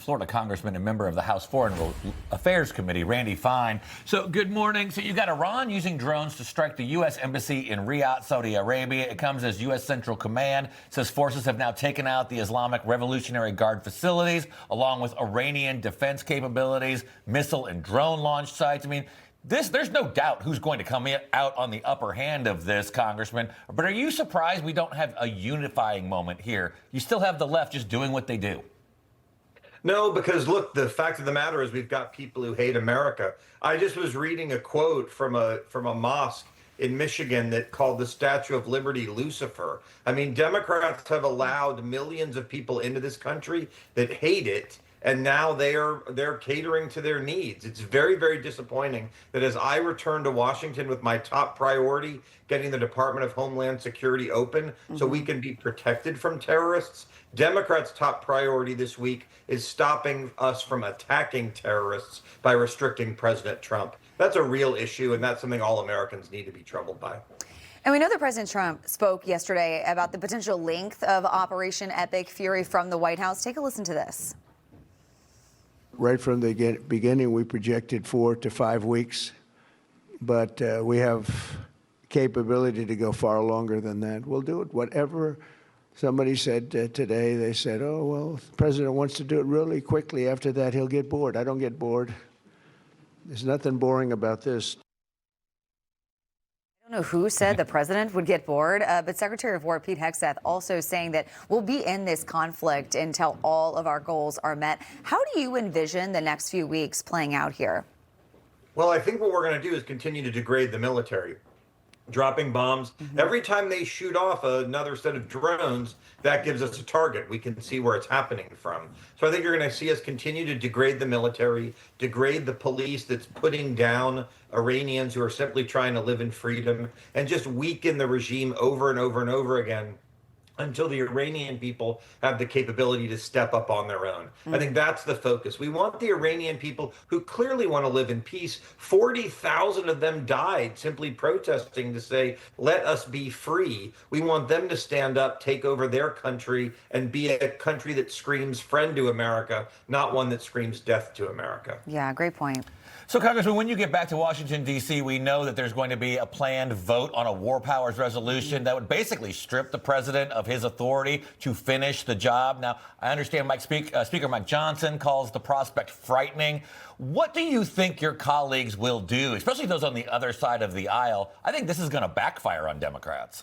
Florida Congressman and member of the House Foreign Affairs Committee, Randy Fine. So good morning. So you got Iran using drones to strike the U.S. Embassy in Riyadh, Saudi Arabia. It comes as U.S. Central Command says forces have now taken out the Islamic Revolutionary Guard facilities, along with Iranian defense capabilities, missile and drone launch sites. I mean, there's no doubt who's going to come out on the upper hand of this, Congressman. But are you surprised we don't have a unifying moment here? You still have the left just doing what they do. No, because look, the fact of the matter is we've got people who hate America. I just was reading a quote from a mosque in Michigan that called the Statue of Liberty Lucifer. I mean, Democrats have allowed millions of people into this country that hate it, and now they're catering to their needs. It's very, very disappointing that as I return to Washington with my top priority, getting the Department of Homeland Security open so we can be protected from terrorists, Democrats' top priority this week is stopping us from attacking terrorists by restricting President Trump. That's a real issue, and that's something all Americans need to be troubled by. And we know that President Trump spoke yesterday about the potential length of Operation Epic Fury from the White House. Take a listen to this. Right from the beginning, we projected 4 to 5 weeks, but we have capability to go far longer than that. We'll do it. Whatever somebody said today, they said, oh, well, the president wants to do it really quickly. After that, he'll get bored. I don't get bored. There's nothing boring about this. I don't know who said the president would get bored, but Secretary of War Pete Hegseth also saying that we'll be in this conflict until all of our goals are met. How do you envision the next few weeks playing out here? Well, I think what we're going to do is continue to degrade the military. Dropping bombs. Every time they shoot off another set of drones, that gives us a target. We can see where it's happening from. So I think you're going to see us continue to degrade the military, degrade the police that's putting down Iranians who are simply trying to live in freedom, and just weaken the regime over and over and over again until the Iranian people have the capability to step up on their own. I think that's the focus. We want the Iranian people who clearly want to live in peace. 40,000 of them died simply protesting to say, let us be free. We want them to stand up, take over their country, and be a country that screams friend to America, not one that screams death to America. Yeah, great point. So, Congressman, when you get back to Washington, D.C., we know that there's going to be a planned vote on a war powers resolution that would basically strip the president of his authority to finish the job. Now, I understand Speaker Mike Johnson calls the prospect frightening. What do you think your colleagues will do, especially those on the other side of the aisle? I think this is going to backfire on Democrats.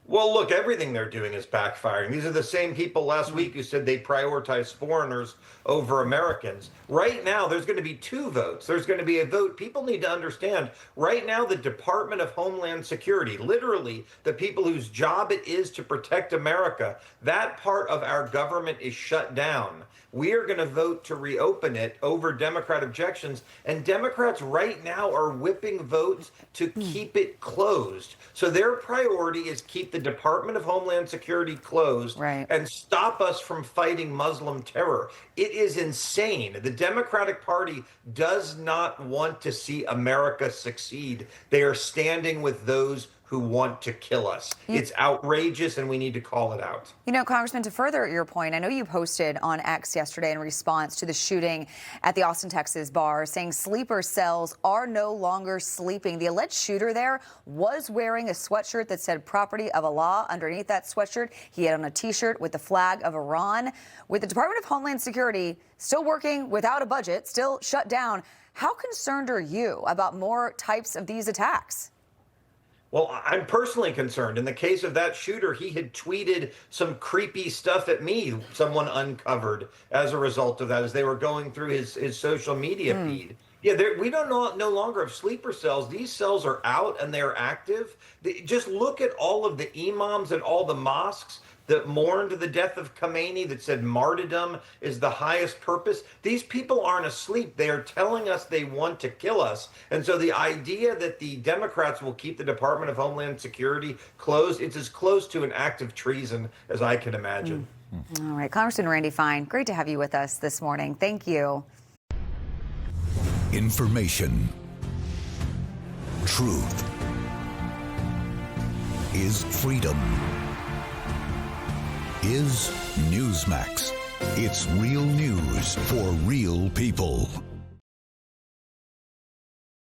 Well, look, everything they're doing is backfiring. These are the same people last week who said they prioritize foreigners over Americans. Right now, there's going to be 2 votes. There's going to be a vote. People need to understand, right now, the Department of Homeland Security, literally the people whose job it is to protect America, that part of our government is shut down. We are going to vote to reopen it over Democrat objections. And Democrats right now are whipping votes to keep it closed. So their priority is keep the Department of Homeland Security closed and stop us from fighting Muslim terror. It is insane. The Democratic Party does not want to see America succeed. They are standing with those who want to kill us. It's outrageous, and we need to call it out. You know, Congressman, to further your point, I know you posted on X yesterday in response to the shooting at the Austin, Texas bar, saying sleeper cells are no longer sleeping. The alleged shooter there was wearing a sweatshirt that said "Property of Allah" underneath that sweatshirt. He had on a T-shirt with the flag of Iran. With the Department of Homeland Security still working without a budget, still shut down, how concerned are you about more types of these attacks? Well, I'm personally concerned. In the case of that shooter, he had tweeted some creepy stuff at me, someone uncovered as a result of that, as they were going through his social media feed. Yeah, we don't no longer have sleeper cells. These cells are out and they're active. Just look at all of the imams at all the mosques that mourned the death of Khomeini, that said martyrdom is the highest purpose. These people aren't asleep. They are telling us they want to kill us. And so the idea that the Democrats will keep the Department of Homeland Security closed, it's as close to an act of treason as I can imagine. All right, Congressman Randy Fine, great to have you with us this morning. Thank you. Information. Truth is freedom. Is Newsmax. It's real news for real people.